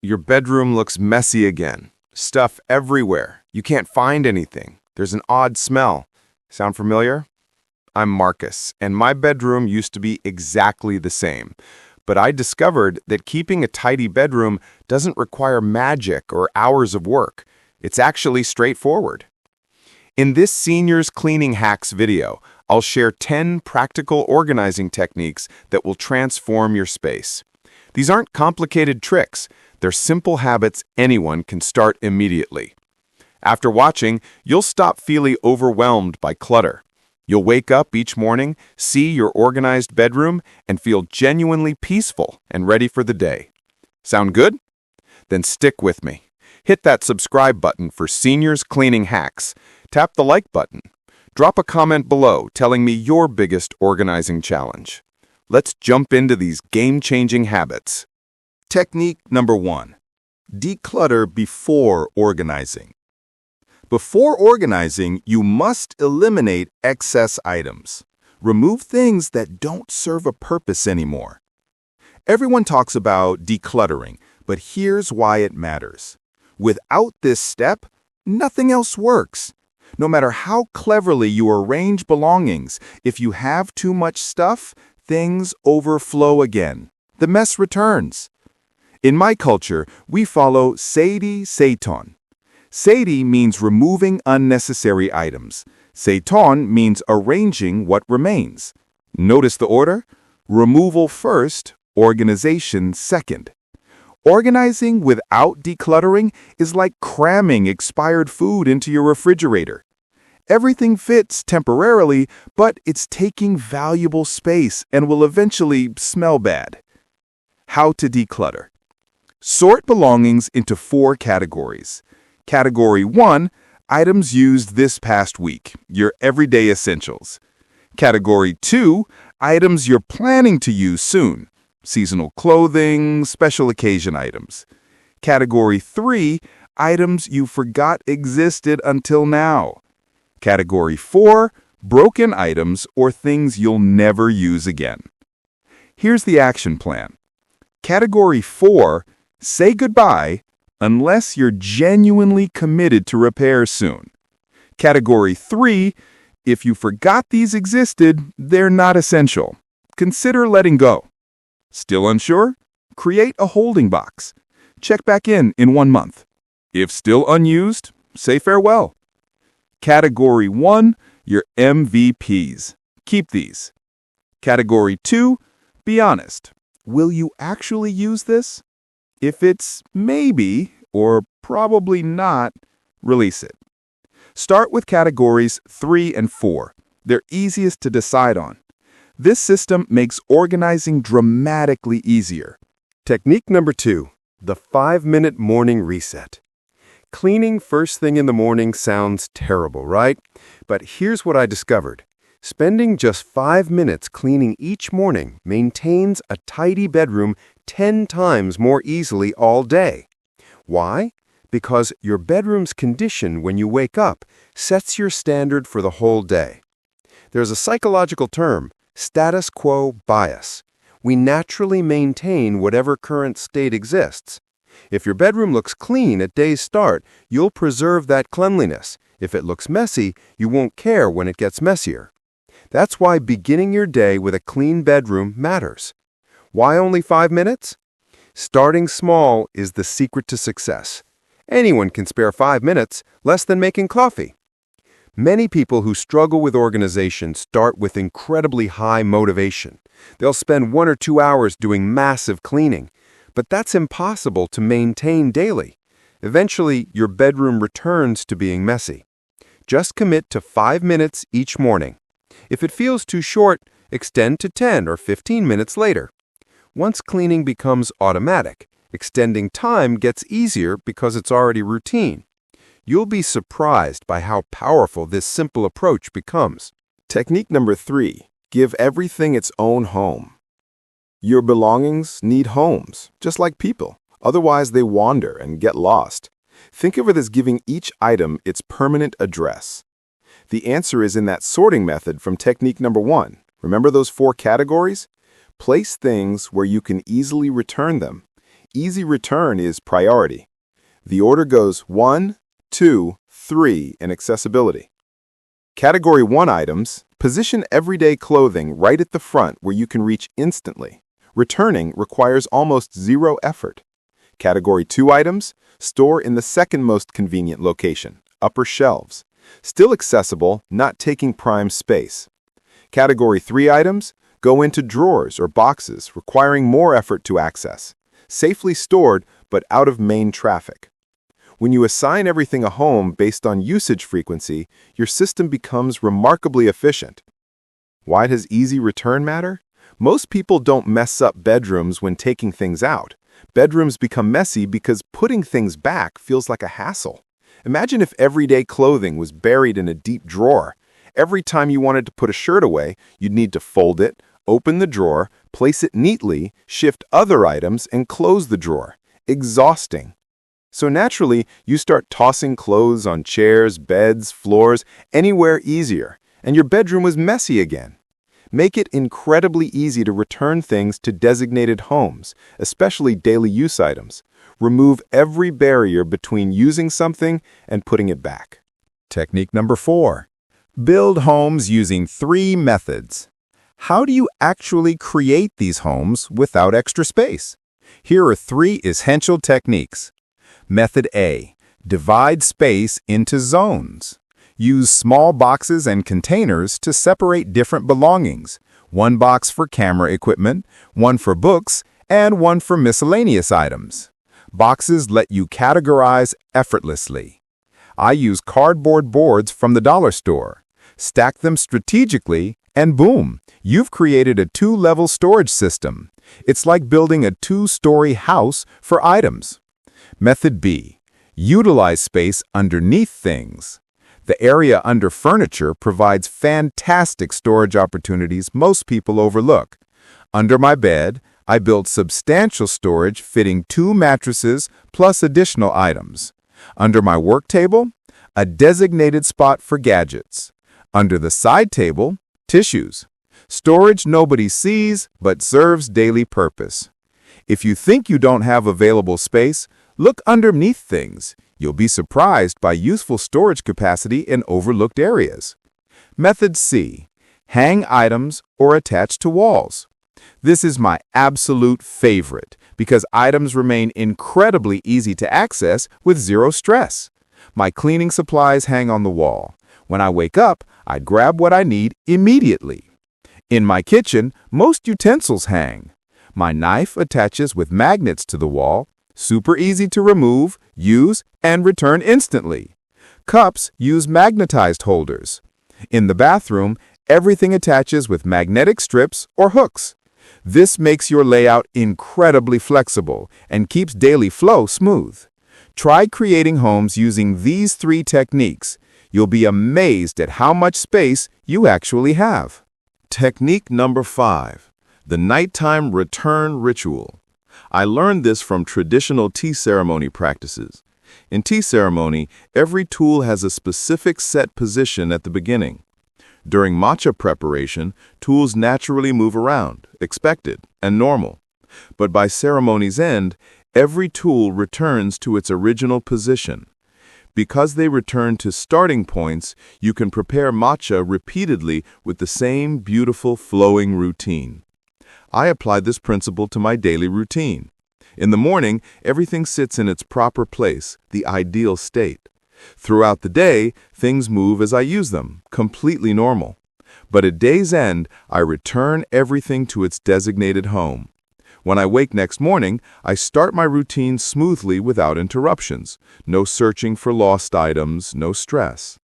Your bedroom looks messy again. Stuff everywhere. You can't find anything. There's an odd smell. Sound familiar? I'm Marcus, and my bedroom used to be exactly the same. But I discovered that keeping a tidy bedroom doesn't require magic or hours of work. It's actually straightforward. In this Seniors Cleaning Hacks video, I'll share 10 practical organizing techniques that will transform your space. These aren't complicated tricks. They're simple habits anyone can start immediately. After watching, you'll stop feeling overwhelmed by clutter. You'll wake up each morning, see your organized bedroom, and feel genuinely peaceful and ready for the day. Sound good? Then stick with me. Hit that subscribe button for Seniors Cleaning Hacks. Tap the like button. Drop a comment below telling me your biggest organizing challenge. Let's jump into these game-changing habits. Technique number 1. Declutter before organizing. Before organizing, you must eliminate excess items. Remove things that don't serve a purpose anymore. Everyone talks about decluttering, but here's why it matters. Without this step, nothing else works. No matter how cleverly you arrange belongings, if you have too much stuff, things overflow again. The mess returns. In my culture, we follow Seiri-Seiton. Seiri means removing unnecessary items. Seiton means arranging what remains. Notice the order? Removal first, organization second. Organizing without decluttering is like cramming expired food into your refrigerator. Everything fits temporarily, but it's taking valuable space and will eventually smell bad. How to declutter. Sort belongings into 4 categories. Category 1, items used this past week, your everyday essentials. Category 2, items you're planning to use soon, seasonal clothing, special occasion items. Category 3, items you forgot existed until now. Category 4, broken items or things you'll never use again. Here's the action plan. Category 4, say goodbye unless you're genuinely committed to repair soon. Category 3, if you forgot these existed, they're not essential. Consider letting go. Still unsure? Create a holding box. Check back in 1 month. If still unused, say farewell. Category 1, your MVPs. Keep these. Category 2, be honest. Will you actually use this? If it's maybe or probably not, release it. Start with categories 3 and 4. They're easiest to decide on. This system makes organizing dramatically easier. Technique number 2, the 5-minute morning reset. Cleaning first thing in the morning sounds terrible, right? But here's what I discovered. Spending just 5 minutes cleaning each morning maintains a tidy bedroom 10 times more easily all day. Why? Because your bedroom's condition when you wake up sets your standard for the whole day. There's a psychological term, status quo bias. We naturally maintain whatever current state exists. If your bedroom looks clean at day's start, you'll preserve that cleanliness. If it looks messy, you won't care when it gets messier. That's why beginning your day with a clean bedroom matters. Why only 5 minutes? Starting small is the secret to success. Anyone can spare 5 minutes, less than making coffee. Many people who struggle with organization start with incredibly high motivation. They'll spend 1 or 2 hours doing massive cleaning, but that's impossible to maintain daily. Eventually, your bedroom returns to being messy. Just commit to 5 minutes each morning. If it feels too short, extend to 10 or 15 minutes later. Once cleaning becomes automatic, extending time gets easier because it's already routine. You'll be surprised by how powerful this simple approach becomes. Technique number 3, give everything its own home. Your belongings need homes, just like people. Otherwise, they wander and get lost. Think of it as giving each item its permanent address. The answer is in that sorting method from technique number 1. Remember those 4 categories? Place things where you can easily return them. easy return is priority. The order goes 1, 2, 3 in accessibility. Category 1 items, position everyday clothing right at the front where you can reach instantly. Returning requires almost zero effort. Category 2 items, store in the second most convenient location, upper shelves. Still accessible, not taking prime space. Category 3 items, go into drawers or boxes, requiring more effort to access. Safely stored, but out of main traffic. When you assign everything a home based on usage frequency, your system becomes remarkably efficient. Why does easy return matter? Most people don't mess up bedrooms when taking things out. Bedrooms become messy because putting things back feels like a hassle. Imagine if everyday clothing was buried in a deep drawer. Every time you wanted to put a shirt away, you'd need to fold it, open the drawer, place it neatly, shift other items, and close the drawer. Exhausting. So naturally, you start tossing clothes on chairs, beds, floors, anywhere easier, and your bedroom was messy again. Make it incredibly easy to return things to designated homes, especially daily use items. Remove every barrier between using something and putting it back. Technique number 4. Build homes using 3 methods. How do you actually create these homes without extra space? Here are 3 essential techniques. Method A. Divide space into zones. Use small boxes and containers to separate different belongings. 1 box for camera equipment, 1 for books, and 1 for miscellaneous items. Boxes let you categorize effortlessly. I use cardboard boards from the dollar store. Stack them strategically, and boom, you've created a 2-level storage system. It's like building a 2-story house for items. Method B. Utilize space underneath things. The area under furniture provides fantastic storage opportunities most people overlook. Under my bed, I built substantial storage fitting 2 mattresses plus additional items. Under my work table, a designated spot for gadgets. Under the side table, tissues. Storage nobody sees but serves daily purpose. If you think you don't have available space, look underneath things. You'll be surprised by useful storage capacity in overlooked areas. Method C. Hang items or attach to walls. This is my absolute favorite because items remain incredibly easy to access with zero stress. My cleaning supplies hang on the wall. When I wake up, I grab what I need immediately. In my kitchen, most utensils hang. My knife attaches with magnets to the wall. Super easy to remove, use, and return instantly. Cups use magnetized holders. In the bathroom, everything attaches with magnetic strips or hooks. This makes your layout incredibly flexible and keeps daily flow smooth. Try creating homes using these 3 techniques. You'll be amazed at how much space you actually have. Technique number 5. The nighttime return ritual. I learned this from traditional tea ceremony practices. In tea ceremony, every tool has a specific set position at the beginning. During matcha preparation, tools naturally move around, expected and normal. But by ceremony's end, every tool returns to its original position. Because they return to starting points, you can prepare matcha repeatedly with the same beautiful flowing routine. I applied this principle to my daily routine. In the morning, everything sits in its proper place, the ideal state. Throughout the day, things move as I use them, completely normal. But at day's end, I return everything to its designated home. When I wake next morning, I start my routine smoothly without interruptions. No searching for lost items, no stress.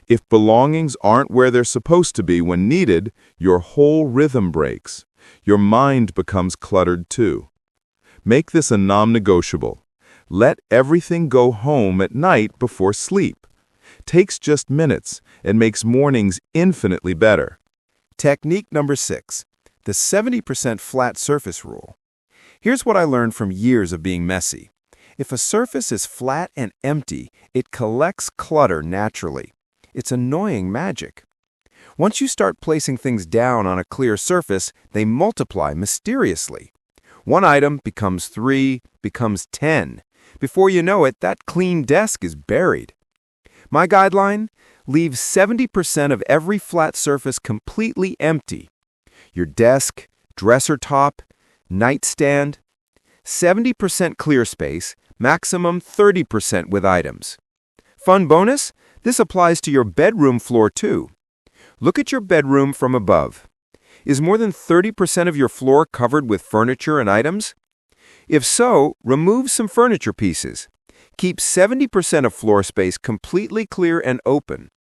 If belongings aren't where they're supposed to be when needed, your whole rhythm breaks. Your mind becomes cluttered too. Make this a non-negotiable. Let everything go home at night before sleep. Takes just minutes and makes mornings infinitely better. Technique number 6. The 70% flat surface rule. Here's what I learned from years of being messy. If a surface is flat and empty, it collects clutter naturally. It's annoying magic. Once you start placing things down on a clear surface, they multiply mysteriously. One item becomes 3, becomes 10. Before you know it, that clean desk is buried. My guideline? Leave 70% of every flat surface completely empty. Your desk, dresser top, nightstand. 70% clear space, maximum 30% with items. Fun bonus? This applies to your bedroom floor too. Look at your bedroom from above. Is more than 30% of your floor covered with furniture and items? If so, remove some furniture pieces. Keep 70% of floor space completely clear and open.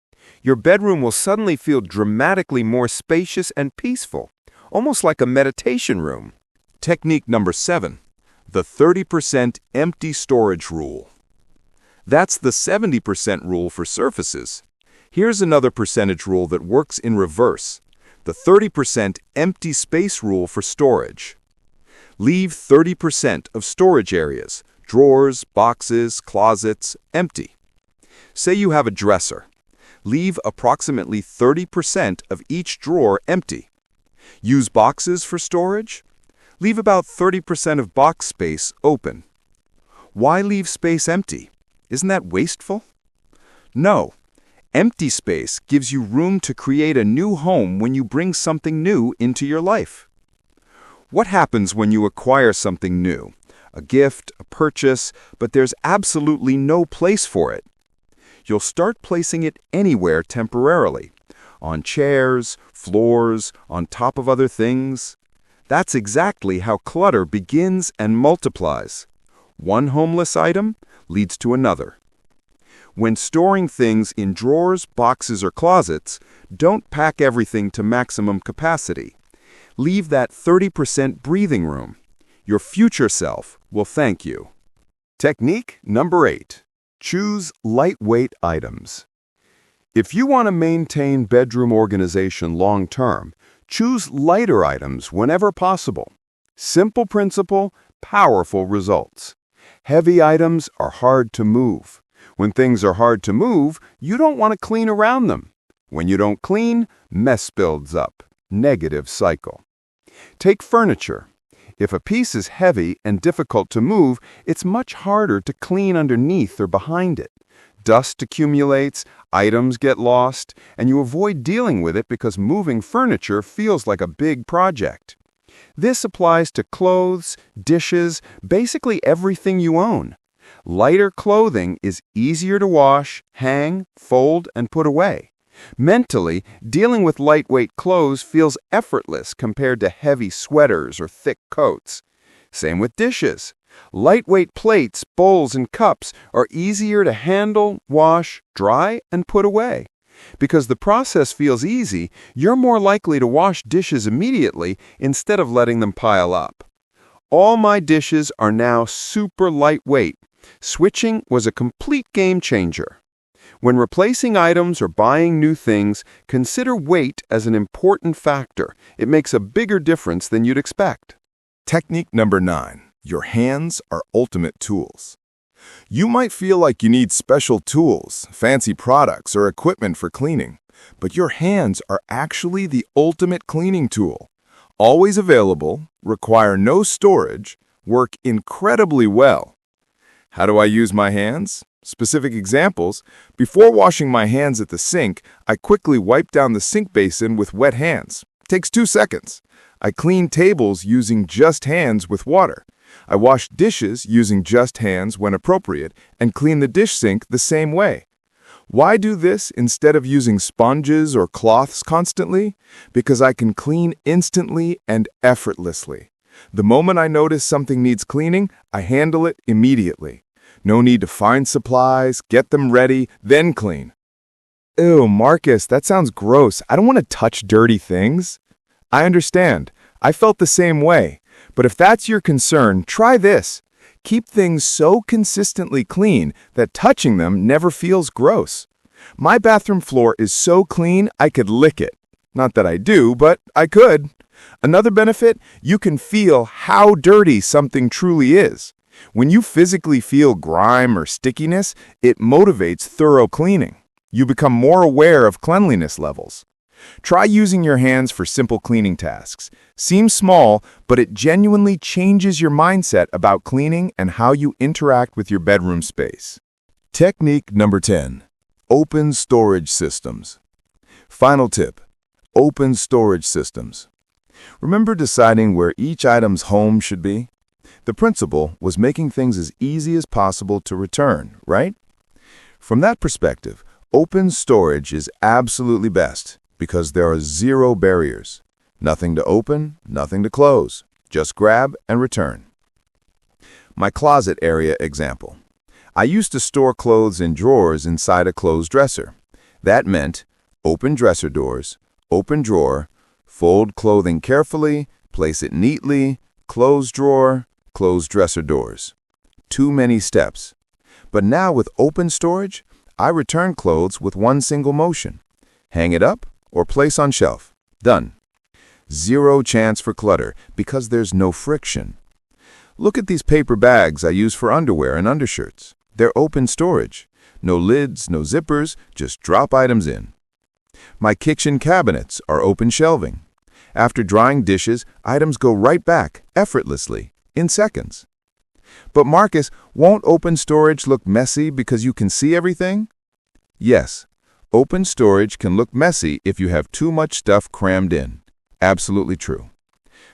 Your bedroom will suddenly feel dramatically more spacious and peaceful, almost like a meditation room. Technique number 7, the 30% empty storage rule. That's the 70% rule for surfaces. Here's another percentage rule that works in reverse. The 30% empty space rule for storage. Leave 30% of storage areas, drawers, boxes, closets, empty. Say you have a dresser. Leave approximately 30% of each drawer empty. Use boxes for storage? Leave about 30% of box space open. Why leave space empty? Isn't that wasteful? No. Empty space gives you room to create a new home when you bring something new into your life. What happens when you acquire something new? A gift, a purchase, but there's absolutely no place for it. You'll start placing it anywhere temporarily. On chairs, floors, on top of other things. That's exactly how clutter begins and multiplies. One homeless item leads to another. When storing things in drawers, boxes, or closets, don't pack everything to maximum capacity. Leave that 30% breathing room. Your future self will thank you. Technique number 8. Choose lightweight items. If you want to maintain bedroom organization long-term, choose lighter items whenever possible. Simple principle, powerful results. Heavy items are hard to move. When things are hard to move, you don't want to clean around them. When you don't clean, mess builds up. Negative cycle. Take furniture. If a piece is heavy and difficult to move, it's much harder to clean underneath or behind it. Dust accumulates, items get lost, and you avoid dealing with it because moving furniture feels like a big project. This applies to clothes, dishes, basically everything you own. Lighter clothing is easier to wash, hang, fold, and put away. Mentally, dealing with lightweight clothes feels effortless compared to heavy sweaters or thick coats. Same with dishes. Lightweight plates, bowls, and cups are easier to handle, wash, dry, and put away. Because the process feels easy, you're more likely to wash dishes immediately instead of letting them pile up. All my dishes are now super lightweight. Switching was a complete game changer. When replacing items or buying new things, consider weight as an important factor. It makes a bigger difference than you'd expect. Technique number 9. Your hands are ultimate tools. You might feel like you need special tools, fancy products, or equipment for cleaning, but your hands are actually the ultimate cleaning tool. Always available, require no storage, work incredibly well. How do I use my hands? Specific examples: before washing my hands at the sink, I quickly wipe down the sink basin with wet hands. Takes 2 seconds. I clean tables using just hands with water. I wash dishes using just hands when appropriate and clean the dish sink the same way. Why do this instead of using sponges or cloths constantly? Because I can clean instantly and effortlessly. The moment I notice something needs cleaning, I handle it immediately. No need to find supplies, get them ready, then clean. Ew, Marcus, that sounds gross. I don't want to touch dirty things. I understand. I felt the same way. But if that's your concern, try this. Keep things so consistently clean that touching them never feels gross. My bathroom floor is so clean I could lick it. Not that I do, but I could. Another benefit, you can feel how dirty something truly is. When you physically feel grime or stickiness, it motivates thorough cleaning. You become more aware of cleanliness levels. Try using your hands for simple cleaning tasks. Seems small, but it genuinely changes your mindset about cleaning and how you interact with your bedroom space. Technique number 10. Open storage systems. Final tip. Open storage systems. Remember deciding where each item's home should be? The principle was making things as easy as possible to return, right? From that perspective, open storage is absolutely best because there are zero barriers. Nothing to open, nothing to close. Just grab and return. My closet area example. I used to store clothes in drawers inside a closed dresser. That meant open dresser doors, open drawer, fold clothing carefully, place it neatly, close drawer, close dresser doors. Too many steps. But now with open storage, I return clothes with one single motion. Hang it up or place on shelf. Done. Zero chance for clutter because there's no friction. Look at these paper bags I use for underwear and undershirts. They're open storage. No lids, no zippers, just drop items in. My kitchen cabinets are open shelving. After drying dishes, items go right back, effortlessly, in seconds. But Marcus, won't open storage look messy because you can see everything? Yes, open storage can look messy if you have too much stuff crammed in. Absolutely true.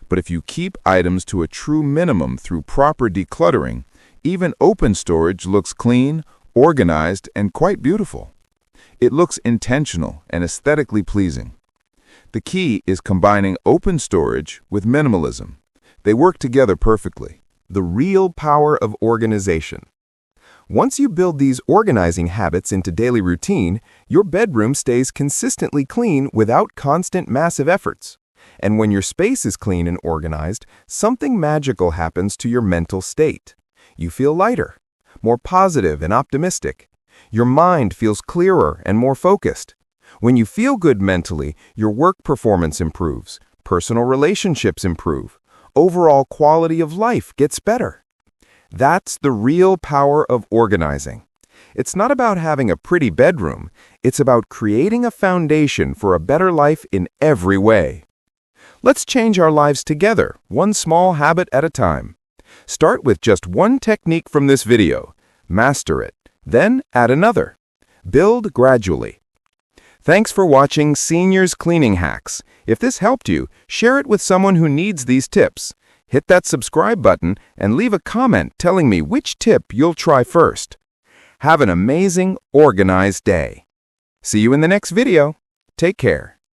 But if you keep items to a true minimum through proper decluttering, even open storage looks clean, organized, and quite beautiful. It looks intentional and aesthetically pleasing. The key is combining open storage with minimalism. They work together perfectly. The real power of organization. Once you build these organizing habits into daily routine, your bedroom stays consistently clean without constant massive efforts. And when your space is clean and organized, something magical happens to your mental state. You feel lighter, more positive and optimistic. Your mind feels clearer and more focused. When you feel good mentally, your work performance improves, personal relationships improve, overall quality of life gets better. That's the real power of organizing. It's not about having a pretty bedroom. It's about creating a foundation for a better life in every way. Let's change our lives together, one small habit at a time. Start with just one technique from this video. Master it. Then add another. Build gradually. Thanks for watching Seniors Cleaning Hacks. If this helped you, share it with someone who needs these tips. Hit that subscribe button and leave a comment telling me which tip you'll try first. Have an amazing, organized day. See you in the next video. Take care.